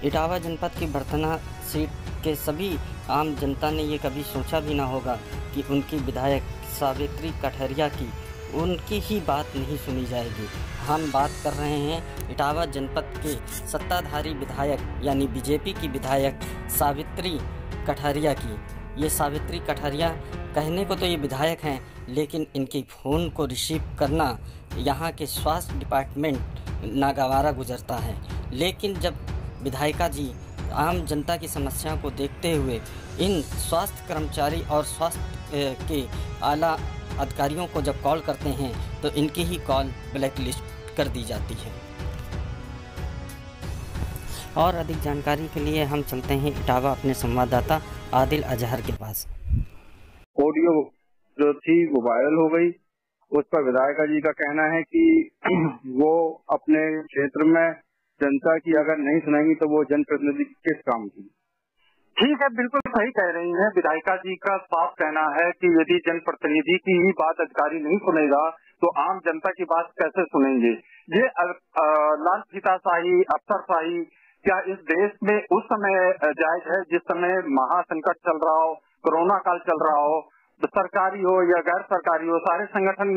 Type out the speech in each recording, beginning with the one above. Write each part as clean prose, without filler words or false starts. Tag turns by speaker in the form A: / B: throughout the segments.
A: इटावा जनपद की बरथना सीट के सभी आम जनता ने ये कभी सोचा भी ना होगा कि उनकी विधायक सावित्री कठरिया की उनकी ही बात नहीं सुनी जाएगी। हम बात कर रहे हैं इटावा जनपद के सत्ताधारी विधायक यानी बीजेपी की विधायक सावित्री कठरिया की। ये सावित्री कठरिया कहने को तो ये विधायक हैं, लेकिन इनकी फ़ोन को रिसीव करना यहाँ के स्वास्थ्य डिपार्टमेंट नागवारा गुजरता है। लेकिन जब विधायिका जी आम जनता की समस्याओं को देखते हुए इन स्वास्थ्य कर्मचारी और स्वास्थ्य के आला अधिकारियों को जब कॉल करते हैं तो इनकी ही कॉल ब्लैक लिस्ट कर दी जाती है। और अधिक जानकारी के लिए हम चलते हैं इटावा अपने संवाददाता आदिल अजहर के पास।
B: ऑडियो जो थी वो वायरल हो गई। उस पर विधायिका जी का कहना है कि वो अपने क्षेत्र में जनता की अगर नहीं सुनेंगी तो वो जनप्रतिनिधि किस काम की।
C: ठीक है, बिल्कुल सही कह रही हैं। विधायिका जी का साफ कहना है कि यदि जनप्रतिनिधि की ही बात अधिकारी नहीं सुनेगा तो आम जनता की बात कैसे सुनेंगे। ये लाल फीताशाही, अफसरशाही क्या इस देश में उस समय जायज है जिस समय महासंकट चल रहा हो, कोरोना काल चल रहा हो, सरकारी हो या गैर सरकारी हो, सारे संगठन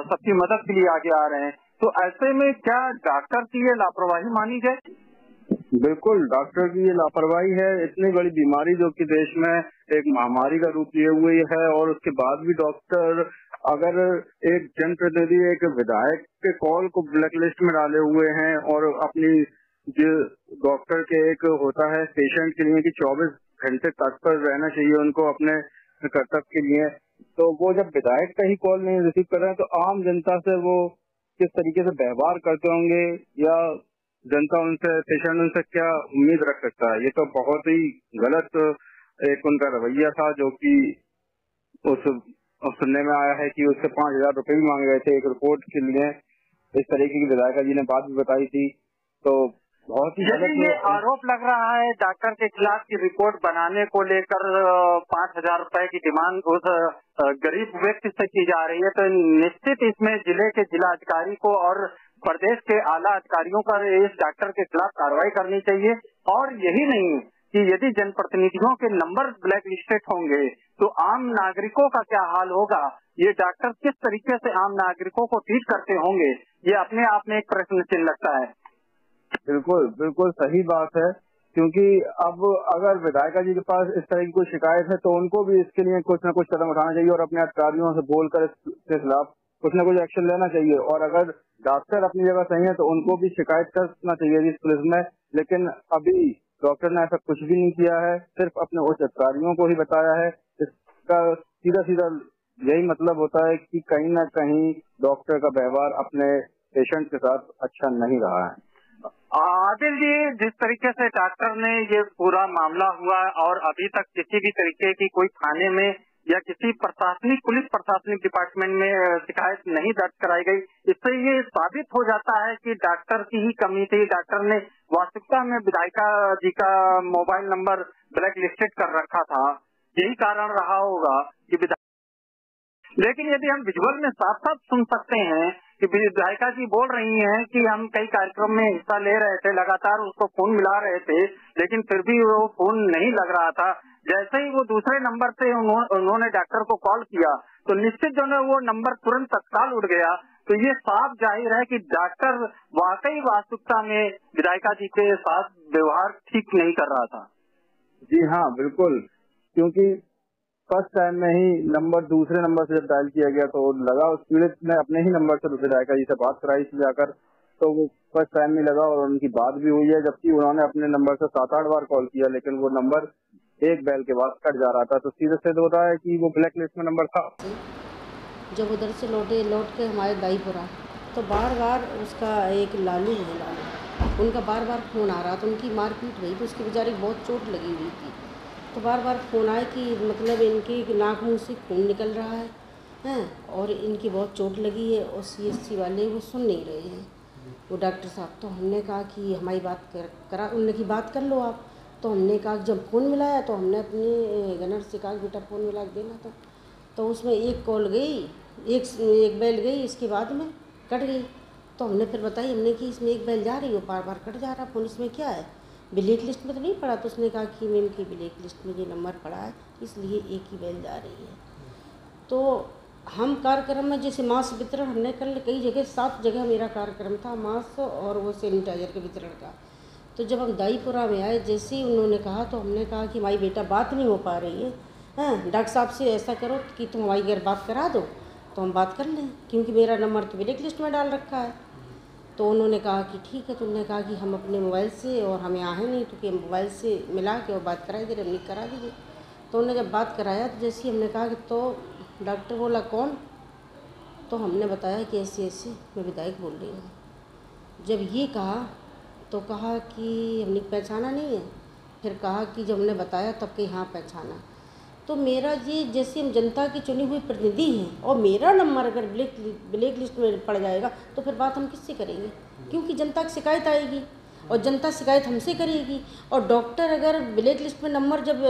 C: सबकी मदद के लिए आगे आ रहे हैं। तो ऐसे में क्या डॉक्टर की ये लापरवाही मानी जाए?
B: बिल्कुल, डॉक्टर की ये लापरवाही है। इतनी बड़ी बीमारी जो कि देश में एक महामारी का रूप लिए हुई है और उसके बाद भी डॉक्टर अगर एक जनप्रतिनिधि, एक विधायक के कॉल को ब्लैक लिस्ट में डाले हुए हैं और अपनी जो डॉक्टर के एक होता है पेशेंट के लिए कि 24 घंटे तत्पर रहना चाहिए उनको अपने कर्तव्य के लिए, तो वो जब विधायक का ही कॉल नहीं रिसीव कर रहे हैं तो आम जनता से वो किस तरीके से व्यवहार करते होंगे या जनता उनसे, पेशेंट उनसे क्या उम्मीद रख सकता है। ये तो बहुत ही गलत एक उनका रवैया था जो कि उस सुनने में आया है कि उससे 5,000 रुपए भी मांगे गए थे एक रिपोर्ट के लिए। इस तरीके की विधायिका जी ने बात भी बताई थी। तो बहुत ही
C: ये आरोप लग रहा है डॉक्टर के खिलाफ की रिपोर्ट बनाने को लेकर 5,000 रुपए की डिमांड उस गरीब व्यक्ति से की जा रही है, तो निश्चित इसमें जिले के जिलाधिकारी को और प्रदेश के आला अधिकारियों पर इस डॉक्टर के खिलाफ कार्रवाई करनी चाहिए। और यही नहीं कि यदि जनप्रतिनिधियों के नंबर ब्लैक लिस्टेड होंगे तो आम नागरिकों का क्या हाल होगा, ये डॉक्टर किस तरीके से आम नागरिकों को ट्रीट करते होंगे, ये अपने आप में एक प्रश्न चिन्ह लगता है।
B: बिल्कुल बिल्कुल सही बात है, क्योंकि अब अगर विधायिका जी के पास इस तरह की कोई शिकायत है तो उनको भी इसके लिए कुछ न कुछ कदम उठाना चाहिए और अपने अधिकारियों से बोलकर इसके खिलाफ कुछ न कुछ एक्शन लेना चाहिए। और अगर डॉक्टर अपनी जगह सही है तो उनको भी शिकायत करना चाहिए इस पुलिस में। लेकिन अभी डॉक्टर ने ऐसा कुछ भी नहीं किया है, सिर्फ अपने उच्च अधिकारियों को ही बताया है। इसका सीधा सीधा यही मतलब होता है कि कहीं न कहीं डॉक्टर का व्यवहार अपने पेशेंट के साथ अच्छा नहीं रहा है।
C: आदिल जी, जिस तरीके से डॉक्टर ने ये पूरा मामला हुआ और अभी तक किसी भी तरीके की कोई थाने में या किसी पुलिस प्रशासनिक डिपार्टमेंट में शिकायत नहीं दर्ज कराई गई, इससे ये साबित हो जाता है कि डॉक्टर की ही कमी थी। डॉक्टर ने वास्तविकता में विधायिका जी का मोबाइल नंबर ब्लैक लिस्टेड कर रखा था, यही कारण रहा होगा कि लेकिन यदि हम विजुअल में साफ साफ सुन सकते हैं कि विधायिका जी बोल रही हैं कि हम कई कार्यक्रम में हिस्सा ले रहे थे, लगातार उसको फोन मिला रहे थे, लेकिन फिर भी वो फोन नहीं लग रहा था। जैसे ही वो दूसरे नंबर से उन्होंने डॉक्टर को कॉल किया तो निश्चित जो है वो नंबर तुरंत तत्काल उठ गया। तो ये साफ जाहिर है कि डॉक्टर वाकई वास्तविकता में विधायिका जी के साथ व्यवहार ठीक नहीं कर रहा था।
B: जी हाँ, बिल्कुल, क्योंकि फर्स्ट टाइम में ही नंबर दूसरे नंबर से जब डायल किया गया तो लगा उस पीड़ित ने अपने ही नंबर से विधायिका जी से बात कराई थी जाकर, तो वो फर्स्ट टाइम में लगा और उनकी बात भी हुई है, जबकि उन्होंने अपने नंबर से 7-8 बार कॉल किया लेकिन वो नंबर एक बैल के बाद कट जा रहा था। तो सीधे से हो रहा है कि वो ब्लैक लिस्ट में नंबर था।
D: जब उधर से लौट के हमारे दाईपुरा तो बार बार उसका एक लालू उनका बार बार फोन आ रहा था, उनकी मारपीट हुई तो उसकी बेचारी बहुत चोट लगी हुई थी। तो बार बार फ़ोन आए कि मतलब इनकी नाक मुँह से खून निकल रहा है और इनकी बहुत चोट लगी है और CSC वाले वो सुन नहीं रहे हैं, वो डॉक्टर साहब। तो हमने कहा कि हमारी बात करा, उनने की बात कर लो आप। तो हमने कहा जब फ़ोन मिलाया तो हमने अपने गनर से कहा बेटा फ़ोन मिला के देना था। तो उसमें एक कॉल गई, एक बेल गई, इसके बाद में कट गई। तो हमने फिर बताई, हमने कि इसमें एक बेल जा रही है, बार बार कट जा रहा फ़ोन, इसमें क्या है। ब्लैक लिस्ट में तो नहीं पड़ा, तो उसने कहा कि मैम की ब्लैक लिस्ट में ये नंबर पड़ा है, इसलिए एक ही बैल जा रही है। तो हम कार्यक्रम में जैसे मास्क वितरण हमने कल कई जगह 7 जगह मेरा कार्यक्रम था मास्क और वो सैनिटाइजर के वितरण का। तो जब हम दाईपुरा में आए, जैसे ही उन्होंने कहा तो हमने कहा कि हमारी बेटा बात नहीं हो पा रही है, हाँ डॉक्टर साहब से ऐसा करो कि तुम हमारी घर बात करा दो तो हम बात कर लें, क्योंकि मेरा नंबर तो ब्लैक लिस्ट में डाल रखा है। तो उन्होंने कहा कि ठीक है। तो उन्होंने कहा कि हम अपने मोबाइल से, और हमें यहाँ है नहीं तो कि मोबाइल से मिला के और बात कराई दे रहे, हमने करा दीजिए। तो उन्होंने जब बात कराया तो जैसे हमने कहा कि तो डॉक्टर बोला कौन, तो हमने बताया कि ऐसे ऐसे मैं विधायक बोल रही हूँ। जब ये कहा तो कहा कि हमने पहचाना नहीं है। फिर कहा कि जब हमने बताया तब कि हाँ पहचाना। तो मेरा ये जैसे हम जनता की चुनी हुई प्रतिनिधि हैं और मेरा नंबर अगर ब्लैक लिस्ट में पड़ जाएगा तो फिर बात हम किससे करेंगे, क्योंकि जनता की शिकायत आएगी और जनता शिकायत हमसे करेगी। और डॉक्टर अगर ब्लैक लिस्ट में नंबर जब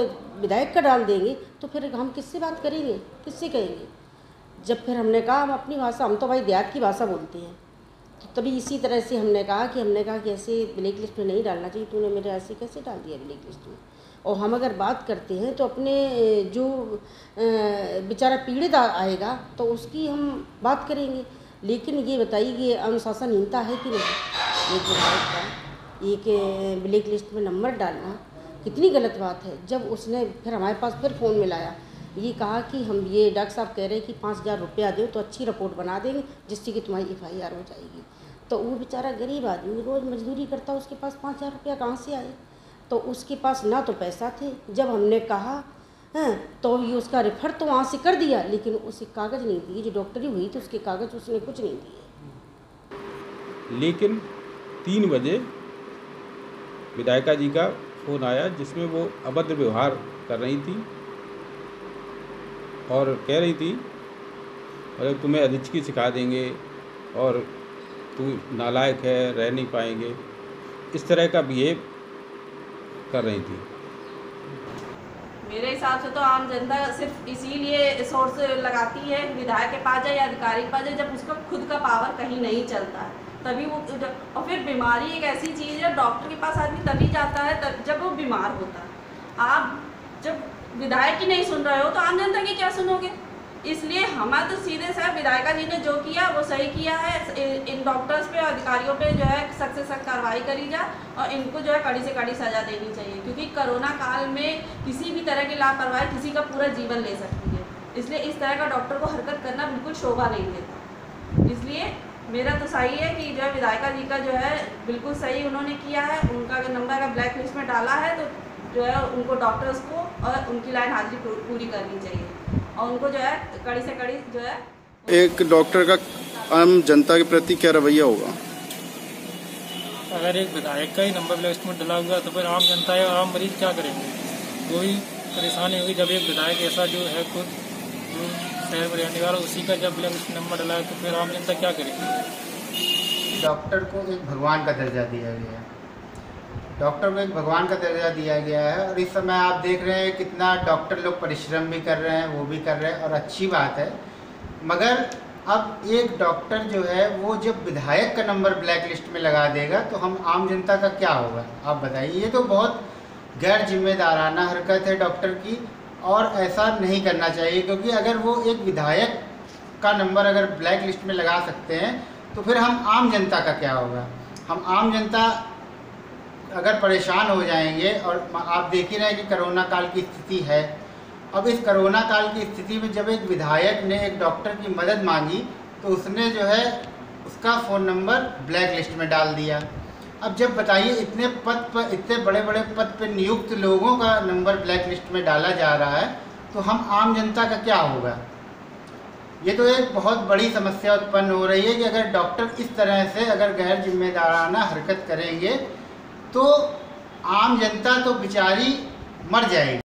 D: विधायक का डाल देंगे तो फिर हम किससे बात करेंगे, किससे कहेंगे। जब फिर हमने कहा हम अपनी भाषा, हम तो भाई देहात की भाषा बोलते हैं, तो तभी इसी तरह से हमने कहा कि ऐसे ब्लैक लिस्ट में नहीं डालना चाहिए, तूने मेरे ऐसे कैसे डाल दिया ब्लैक लिस्ट में। और हम अगर बात करते हैं तो अपने जो बेचारा पीड़ित आएगा तो उसकी हम बात करेंगे। लेकिन ये बताइए कि अनुशासनहीनता है कि नहीं, एक विधायक का एक ब्लैक लिस्ट में नंबर डालना कितनी गलत बात है। जब उसने फिर हमारे पास फिर फ़ोन मिलाया, ये कहा कि हम ये डॉक्टर साहब कह रहे हैं कि 5000 रुपया दो तो अच्छी रिपोर्ट बना देंगे जिससे कि तुम्हारी FIR हो जाएगी। तो वो बेचारा गरीब आदमी रोज़ मजदूरी करता, उसके पास 5000 रुपया कहाँ से आए। तो उसके पास ना तो पैसा थे। जब हमने कहा हैं तो ये उसका रेफर तो वहाँ से कर दिया, लेकिन उसे कागज़ नहीं दिए, जो डॉक्टरी हुई तो उसके कागज़ उसने कुछ नहीं दिए।
E: लेकिन 3 बजे विधायिका जी का फ़ोन आया जिसमें वो अभद्र व्यवहार कर रही थी और कह रही थी अरे तुम्हें अधिचकी सिखा देंगे और तू नालायक है, रह नहीं पाएंगे, इस तरह का बिहेव कर रही थी।
F: मेरे हिसाब से तो आम जनता सिर्फ इसीलिए सोर्स लगाती है विधायक के पास जाए या अधिकारी के पास जाए जब उसका खुद का पावर कहीं नहीं चलता है, तभी वो। और फिर बीमारी एक ऐसी चीज़ है, डॉक्टर के पास आदमी तभी जाता है जब वो बीमार होता है। आप जब विधायक ही नहीं सुन रहे हो तो आम जनता की क्या सुनोगे। इसलिए हमारा तो सीधे साहब विधायिका जी ने जो किया वो सही किया है। इन डॉक्टर्स पे और अधिकारियों पे जो है सख्त से सख्त कार्रवाई करी जाए और इनको जो है कड़ी से कड़ी सजा देनी चाहिए, क्योंकि कोरोना काल में किसी भी तरह की लापरवाही किसी का पूरा जीवन ले सकती है। इसलिए इस तरह का डॉक्टर को हरकत करना बिल्कुल शोभा नहीं देता। इसलिए मेरा तो सही है कि जो है विधायिका जी का जो है बिल्कुल सही उन्होंने किया है। उनका अगर नंबर का ब्लैक लिस्ट में डाला है तो जो है उनको डॉक्टर्स को और उनकी लाइन हाजिरी पूरी करनी चाहिए और उनको जो है कड़ी से कड़ी जो है।
G: एक डॉक्टर का आम जनता के प्रति क्या रवैया होगा?
H: अगर एक विधायक का ही नंबर ब्लैक लिस्ट में डला हुआ तो फिर आम जनता या आम मरीज क्या करेंगे? कोई परेशानी होगी जब एक विधायक ऐसा जो है खुद जो शहर में रहने वाला उसी का जब ब्लैक लिस्ट में नंबर डला है तो फिर आम जनता क्या करेगी?
I: डॉक्टर को एक भगवान का दर्जा दिया गया है, डॉक्टर को एक भगवान का दर्जा दिया गया है। और इस समय आप देख रहे हैं कितना डॉक्टर लोग परिश्रम भी कर रहे हैं, वो भी कर रहे हैं और अच्छी बात है। मगर अब एक डॉक्टर जो है वो जब विधायक का नंबर ब्लैक लिस्ट में लगा देगा तो हम आम जनता का क्या होगा, आप बताइए। ये तो बहुत गैर जिम्मेदाराना हरकत है डॉक्टर की और ऐसा नहीं करना चाहिए, क्योंकि अगर वो एक विधायक का नंबर अगर ब्लैक लिस्ट में लगा सकते हैं तो फिर हम आम जनता का क्या होगा। हम आम जनता अगर परेशान हो जाएंगे। और आप देख ही रहे हैं कि कोरोना काल की स्थिति है। अब इस कोरोना काल की स्थिति में जब एक विधायक ने एक डॉक्टर की मदद मांगी तो उसने जो है उसका फ़ोन नंबर ब्लैक लिस्ट में डाल दिया। अब जब बताइए इतने पद पर, इतने बड़े बड़े पद पर नियुक्त लोगों का नंबर ब्लैक लिस्ट में डाला जा रहा है तो हम आम जनता का क्या होगा। ये तो एक बहुत बड़ी समस्या उत्पन्न हो रही है कि अगर डॉक्टर इस तरह से अगर गैर जिम्मेदाराना हरकत करेंगे तो आम जनता तो बेचारी मर जाएगी।